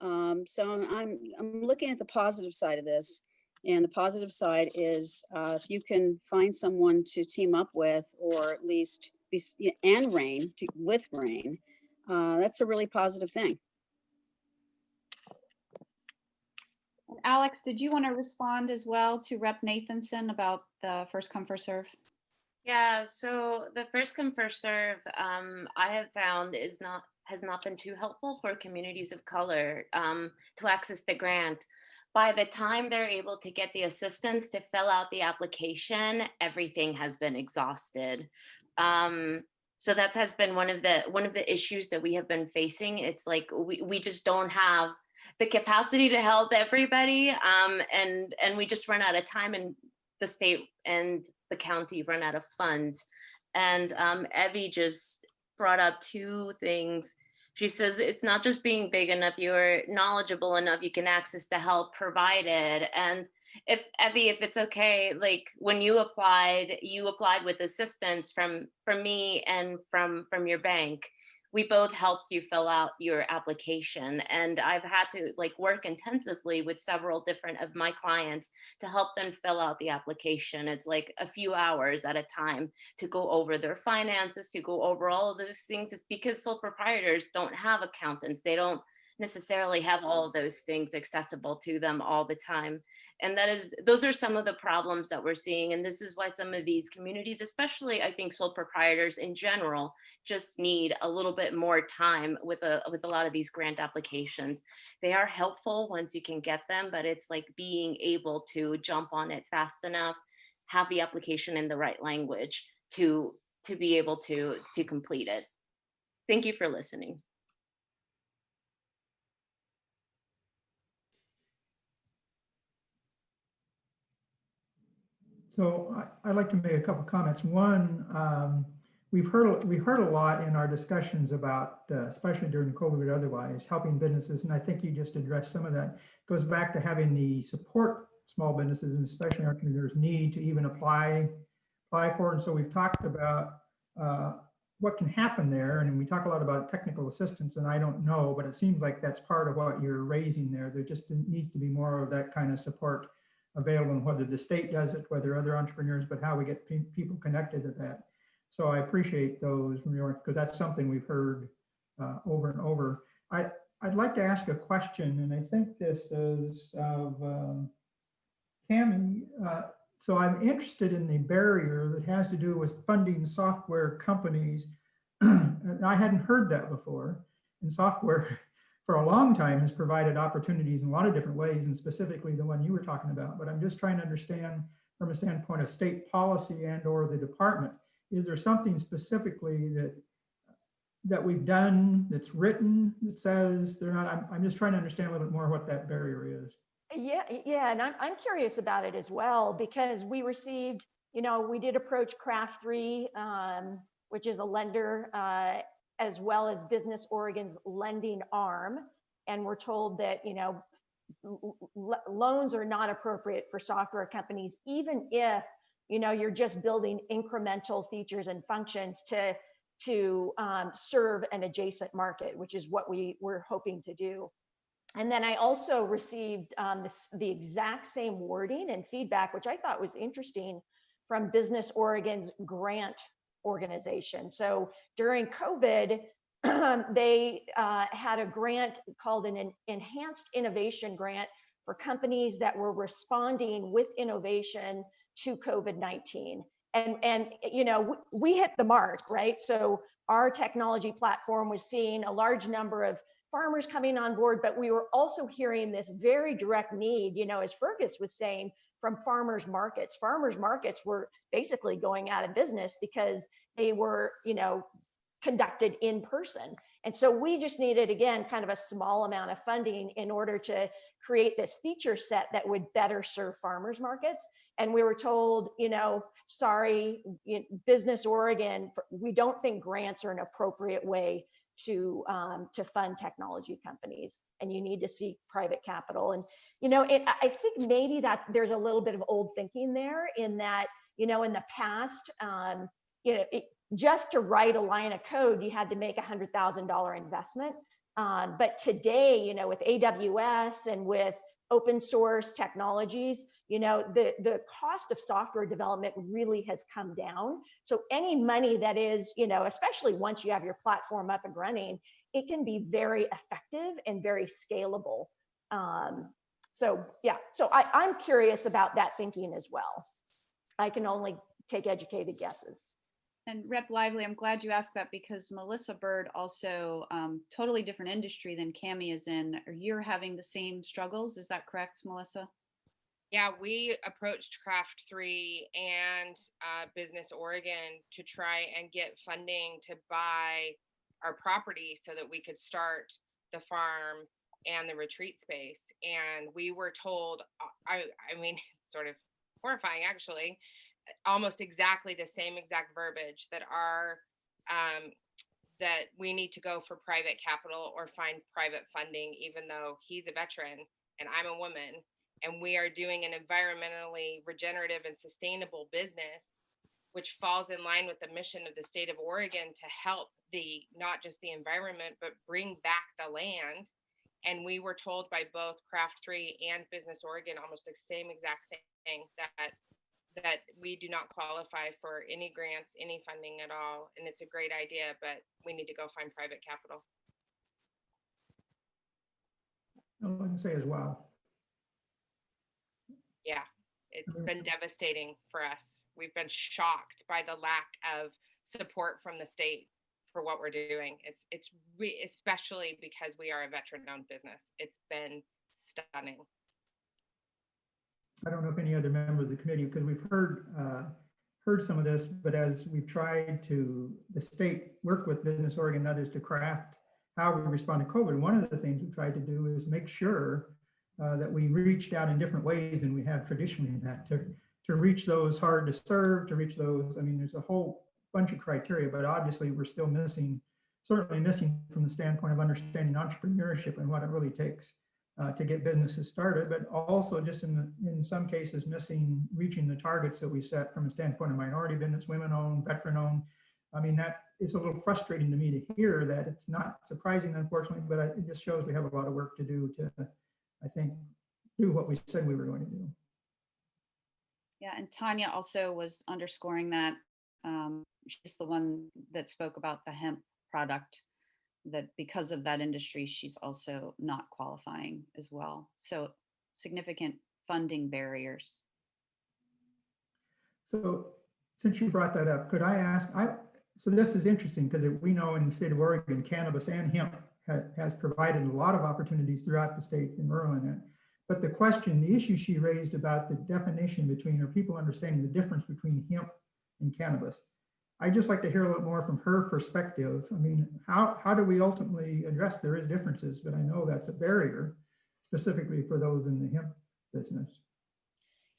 So I'm looking at the positive side of this. And the positive side is if you can find someone to team up with, or at least and Rain with Rain, that's a really positive thing. And Alex, did you want to respond as well to Rep Nathanson about the first come, first serve? Yeah, so the first come, first serve, I have found has not been too helpful for communities of color to access the grant. By the time they're able to get the assistance to fill out the application, everything has been exhausted. So that has been one of the issues that we have been facing. It's like we just don't have the capacity to help everybody, and we just run out of time, and the state and the county run out of funds. And Evie just brought up two things. She says it's not just being big enough, you're knowledgeable enough, you can access the help provided. And if Evie, if it's okay, like when you applied with assistance from me and from your bank. We both helped you fill out your application, and I've had to like work intensively with several different of my clients to help them fill out the application. It's like a few hours at a time to go over their finances, to go over all of those things. It's because sole proprietors don't have accountants. They don't necessarily have all of those things accessible to them all the time. And those are some of the problems that we're seeing. And this is why some of these communities, especially I think sole proprietors in general, just need a little bit more time with a lot of these grant applications. They are helpful once you can get them, but it's like being able to jump on it fast enough, have the application in the right language to be able to complete it. Thank you for listening. So I'd like to make a couple comments. One, we've heard a lot in our discussions about, especially during COVID or otherwise, helping businesses, and I think you just addressed some of that. It goes back to having the support small businesses and especially entrepreneurs need to even apply for. And so we've talked about what can happen there, and we talk a lot about technical assistance, and I don't know, but it seems like that's part of what you're raising there. There just needs to be more of that kind of support available, and whether the state does it, whether other entrepreneurs, but how we get people connected to that. So I appreciate those, because that's something we've heard over and over. I'd like to ask a question, and I think this is of Tammy. So I'm interested in the barrier that has to do with funding software companies. And I hadn't heard that before. And software for a long time has provided opportunities in a lot of different ways, and specifically the one you were talking about. But I'm just trying to understand from a standpoint of state policy and or the department, is there something specifically that we've done that's written that says they're not? I'm just trying to understand a little bit more what that barrier is. Yeah, and I'm curious about it as well, because we received, we did approach Craft 3, which is a lender, as well as Business Oregon's lending arm. And we're told that, loans are not appropriate for software companies, even if, you're just building incremental features and functions to serve an adjacent market, which is what we're hoping to do. And then I also received the exact same wording and feedback, which I thought was interesting, from Business Oregon's grant organization. So during COVID, they had a grant called an Enhanced Innovation Grant for companies that were responding with innovation to COVID-19. And we hit the mark, right? So our technology platform was seeing a large number of farmers coming on board, but we were also hearing this very direct need, as Fergus was saying, from farmers markets. Farmers markets were basically going out of business because they were, conducted in person. And so we just needed, again, kind of a small amount of funding in order to create this feature set that would better serve farmers markets. And we were told, sorry, Business Oregon, we don't think grants are an appropriate way to fund technology companies, and you need to seek private capital. And I think maybe there's a little bit of old thinking there, in that in the past, just to write a line of code, you had to make $100,000 investment. But today, with AWS and with open source technologies, the cost of software development really has come down. So any money that is, especially once you have your platform up and running, it can be very effective and very scalable. So I'm curious about that thinking as well. I can only take educated guesses. And Rep. Lively, I'm glad you asked that, because Melissa Byrd also totally different industry than Cami is in. You're having the same struggles, is that correct, Melissa? Yeah, we approached Craft 3 and Business Oregon to try and get funding to buy our property so that we could start the farm and the retreat space. And we were told, I mean, it's sort of horrifying actually, almost exactly the same exact verbiage, that that we need to go for private capital or find private funding, even though he's a veteran and I'm a woman, and we are doing an environmentally regenerative and sustainable business, which falls in line with the mission of the state of Oregon to help not just the environment, but bring back the land. And we were told by both Craft 3 and Business Oregon almost the same exact thing, that we do not qualify for any grants, any funding at all. And it's a great idea, but we need to go find private capital. I can say as well. Yeah, it's been devastating for us. We've been shocked by the lack of support from the state for what we're doing. It's especially because we are a veteran-owned business. It's been stunning. I don't know if any other members of the committee, because we've heard some of this, but as we've tried to, the state work with Business Oregon and others to craft how we respond to COVID, one of the things we tried to do is make sure that we reached out in different ways than we have traditionally, that to reach those hard to serve, to reach those, I mean, there's a whole bunch of criteria, but obviously we're still certainly missing from the standpoint of understanding entrepreneurship and what it really takes to get businesses started, but also just in some cases reaching the targets that we set from a standpoint of minority business, women-owned, veteran-owned. I mean, that is a little frustrating to me to hear that. It's not surprising, unfortunately, but it just shows we have a lot of work to do to, I think, do what we said we were going to do. Yeah, and Tanya also was underscoring that. She's the one that spoke about the hemp product, that because of that industry, she's also not qualifying as well. So significant funding barriers. So since you brought that up, could I ask, so this is interesting because we know in the state of Oregon, cannabis and hemp has provided a lot of opportunities throughout the state in rural Indiana. But the issue she raised about the definition between, or people understanding the difference between hemp and cannabis, I'd just like to hear a little more from her perspective. I mean, how do we ultimately address, there is differences, but I know that's a barrier specifically for those in the hemp business.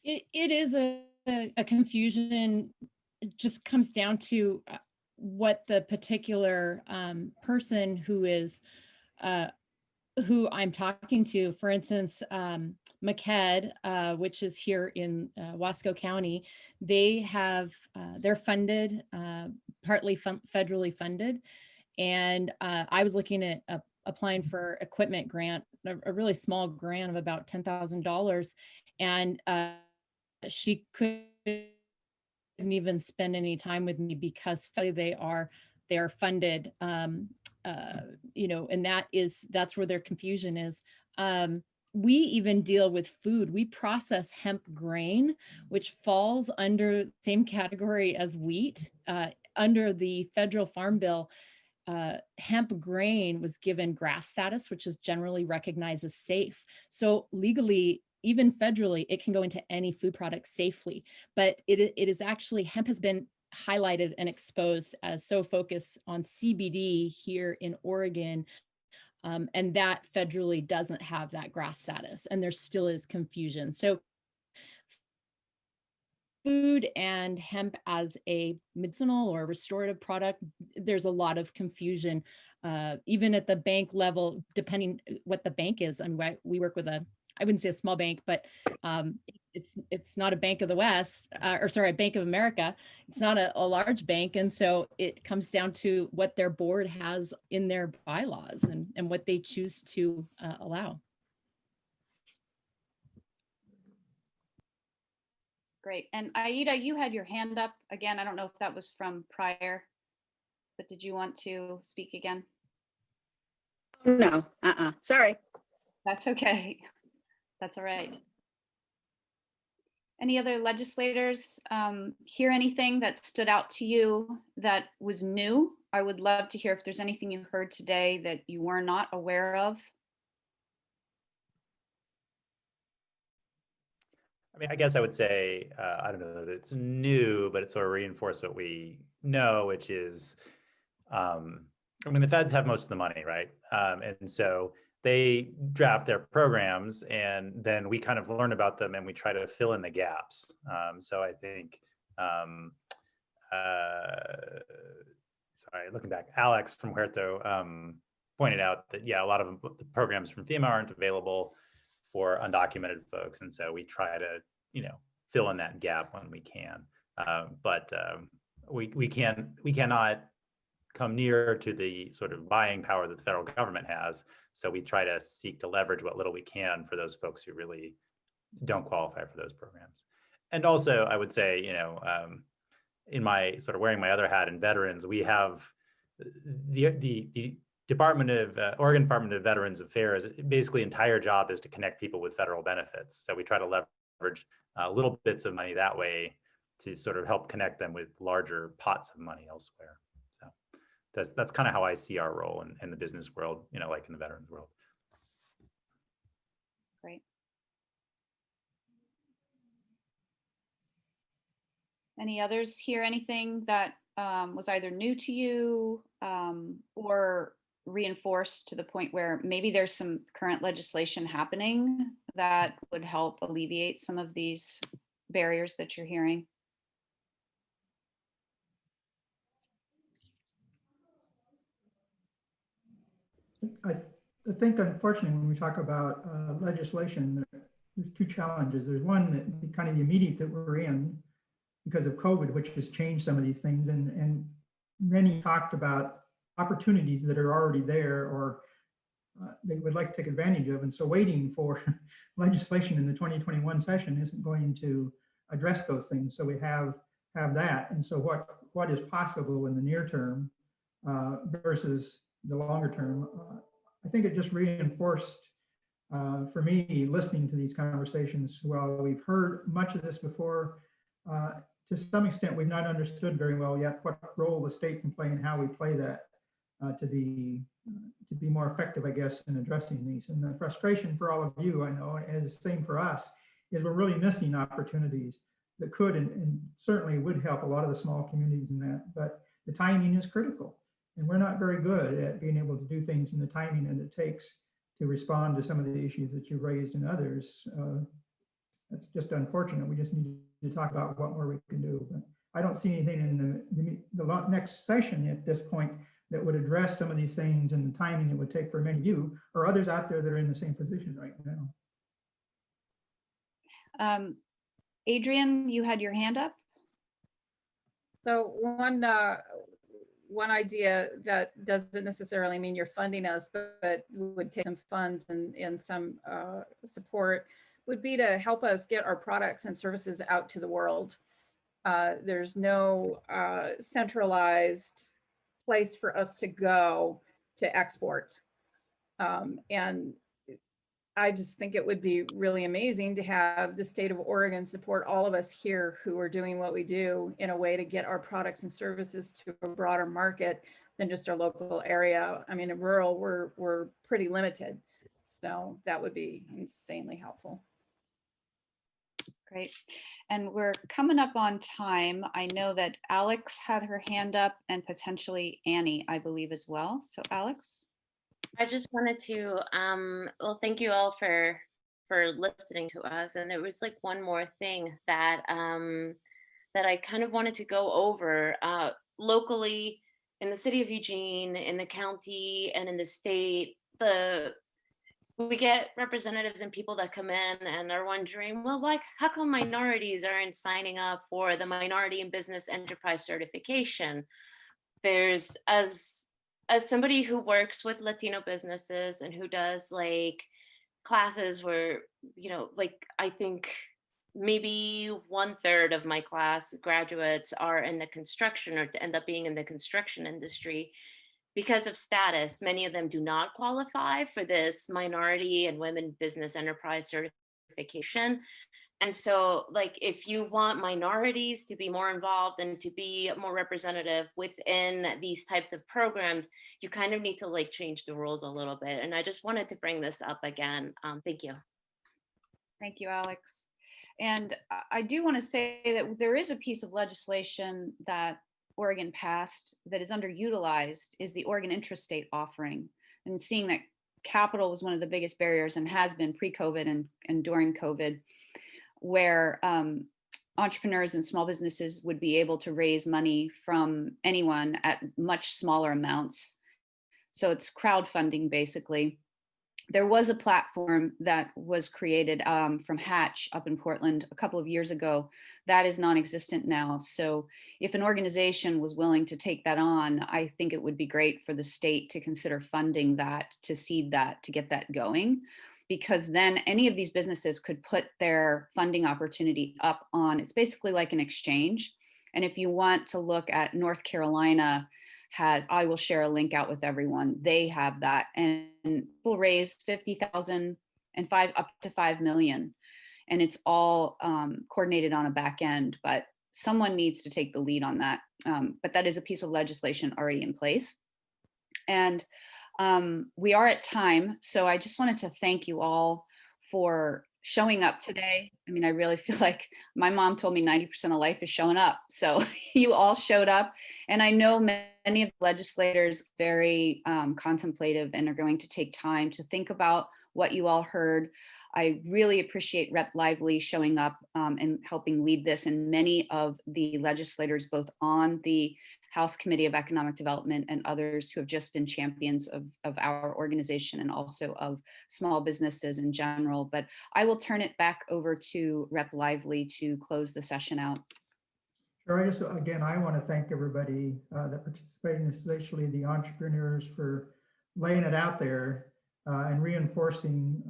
It is a confusion. It just comes down to what the particular person who I'm talking to, for instance, MCED, which is here in Wasco County, they have, they're funded, partly federally funded. And I was looking at applying for equipment grant, a really small grant of about $10,000. And she couldn't even spend any time with me because they are funded, you know, and that's where their confusion is. We even deal with food. We process hemp grain, which falls under the same category as wheat. Under the federal farm bill, hemp grain was given GRAS status, which is generally recognized as safe. So legally, even federally, it can go into any food product safely. But it is actually, hemp has been highlighted and exposed as so focused on CBD here in Oregon. And that federally doesn't have that GRAS status, and there still is confusion. So food and hemp as a medicinal or restorative product, there's a lot of confusion, even at the bank level, depending what the bank is. I mean, we work with I wouldn't say a small bank, but it's not a Bank of the West, or sorry, a Bank of America. It's not a large bank. And so it comes down to what their board has in their bylaws and what they choose to allow. Great. And Aida, you had your hand up again. I don't know if that was from prior, but did you want to speak again? No, sorry. That's okay. That's all right. Any other legislators hear anything that stood out to you that was new? I would love to hear if there's anything you heard today that you were not aware of. I mean, I guess I would say, I don't know that it's new, but it sort of reinforced what we know, which is, I mean, the feds have most of the money, right? And so they draft their programs and then we kind of learn about them and we try to fill in the gaps. So I think, sorry, looking back, Alex from Huerto pointed out that, yeah, a lot of the programs from FEMA aren't available for undocumented folks. And so we try to, you know, fill in that gap when we can. But we cannot come near to the sort of buying power that the federal government has. So we try to seek to leverage what little we can for those folks who really don't qualify for those programs. And also, I would say, you know, in my sort of wearing my other hat in veterans, we have the Oregon Department of Veterans Affairs, basically entire job is to connect people with federal benefits. So we try to leverage little bits of money that way to sort of help connect them with larger pots of money elsewhere. So that's kind of how I see our role in the business world, you know, like in the veterans world. Great. Any others hear anything that was either new to you or reinforced to the point where maybe there's some current legislation happening that would help alleviate some of these barriers that you're hearing? I think, unfortunately, when we talk about legislation, there's two challenges. There's one that kind of the immediate that we're in because of COVID, which has changed some of these things. And many talked about opportunities that are already there or they would like to take advantage of. And so waiting for legislation in the 2021 session isn't going to address those things. So we have that. And so what is possible in the near term versus the longer term, I think it just reinforced for me listening to these conversations. While we've heard much of this before, to some extent, we've not understood very well yet what role the state can play and how we play that to be more effective, I guess, in addressing these. And the frustration for all of you, I know, is the same for us, is we're really missing opportunities that could and certainly would help a lot of the small communities in that. But the timing is critical. And we're not very good at being able to do things in the timing that it takes to respond to some of the issues that you've raised and others. That's just unfortunate. We just need to talk about what more we can do. But I don't see anything in the next session at this point that would address some of these things and the timing it would take for many of you or others out there that are in the same position right now. Adrian, you had your hand up? So one idea that doesn't necessarily mean you're funding us, but would take some funds and some support would be to help us get our products and services out to the world. There's no centralized place for us to go to export. And I just think it would be really amazing to have the state of Oregon support all of us here who are doing what we do in a way to get our products and services to a broader market than just our local area. I mean, in rural, we're pretty limited. So that would be insanely helpful. Great. And we're coming up on time. I know that Alex had her hand up and potentially Annie, I believe, as well. So Alex. I just wanted to, well, thank you all for listening to us. And there was like one more thing that that I kind of wanted to go over locally in the city of Eugene, in the county, and in the state. We get representatives and people that come in and are wondering, well, like, how come minorities aren't signing up for the Minority in Business Enterprise Certification? There's, as somebody who works with Latino businesses and who does like classes where, you know, like I think maybe 1/3 of my class graduates are in the construction or to end up being in the construction industry. Because of status, many of them do not qualify for this Minority and Women Business Enterprise Certification. And so, like, if you want minorities to be more involved and to be more representative within these types of programs, you kind of need to like change the rules a little bit. And I just wanted to bring this up again. Thank you. Thank you, Alex. And I do want to say that there is a piece of legislation that Oregon passed that is underutilized is the Oregon Intrastate Offering. And seeing that capital was one of the biggest barriers and has been pre-COVID and during COVID, where entrepreneurs and small businesses would be able to raise money from anyone at much smaller amounts. So it's crowdfunding, basically. There was a platform that was created from Hatch up in Portland a couple of years ago. That is non-existent now. So if an organization was willing to take that on, I think it would be great for the state to consider funding that, to seed that, to get that going. Because then any of these businesses could put their funding opportunity up on, it's basically like an exchange. And if you want to look at North Carolina, I will share a link out with everyone. They have that, and will raise 50,000 and up to 5 million. And it's all coordinated on a back end, but someone needs to take the lead on that. But that is a piece of legislation already in place. And we are at time. So I just wanted to thank you all for showing up today. I mean, I really feel like my mom told me 90% of life is showing up. So you all showed up. And I know many of the legislators very contemplative and are going to take time to think about what you all heard. I really appreciate Rep. Lively showing up and helping lead this, and many of the legislators, both on the House Committee of Economic Development and others who have just been champions of our organization and also of small businesses in general. But I will turn it back over to Rep. Lively to close the session out. Sure. Again, I want to thank everybody that participated, especially the entrepreneurs, for laying it out there and reinforcing,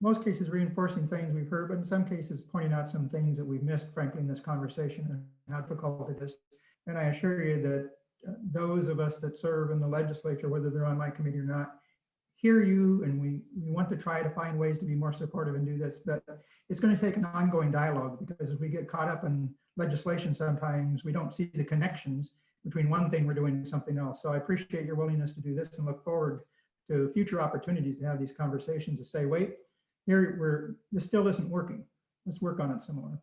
most cases reinforcing things we've heard, but in some cases pointing out some things that we've missed, frankly, in this conversation and how difficult it is. And I assure you that those of us that serve in the legislature, whether they're on my committee or not, hear you, and we want to try to find ways to be more supportive and do this. But it's going to take an ongoing dialogue, because as we get caught up in legislation, sometimes we don't see the connections between one thing we're doing and something else. So I appreciate your willingness to do this and look forward to future opportunities to have these conversations, to say, wait, this still isn't working. Let's work on it some more.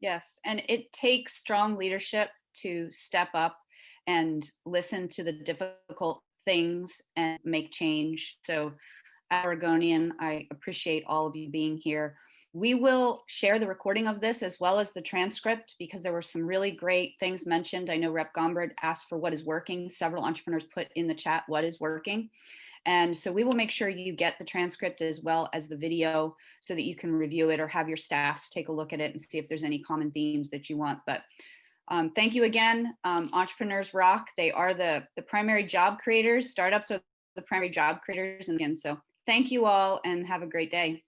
Yes, and it takes strong leadership to step up and listen to the difficult things and make change. So, Oregonian, I appreciate all of you being here. We will share the recording of this as well as the transcript, because there were some really great things mentioned. I know Rep. Gomberg asked for what is working. Several entrepreneurs put in the chat what is working. And so we will make sure you get the transcript as well as the video so that you can review it or have your staffs take a look at it and see if there's any common themes that you want. But thank you again. Entrepreneurs rock. They are the primary job creators. Startups are the primary job creators. And so thank you all and have a great day.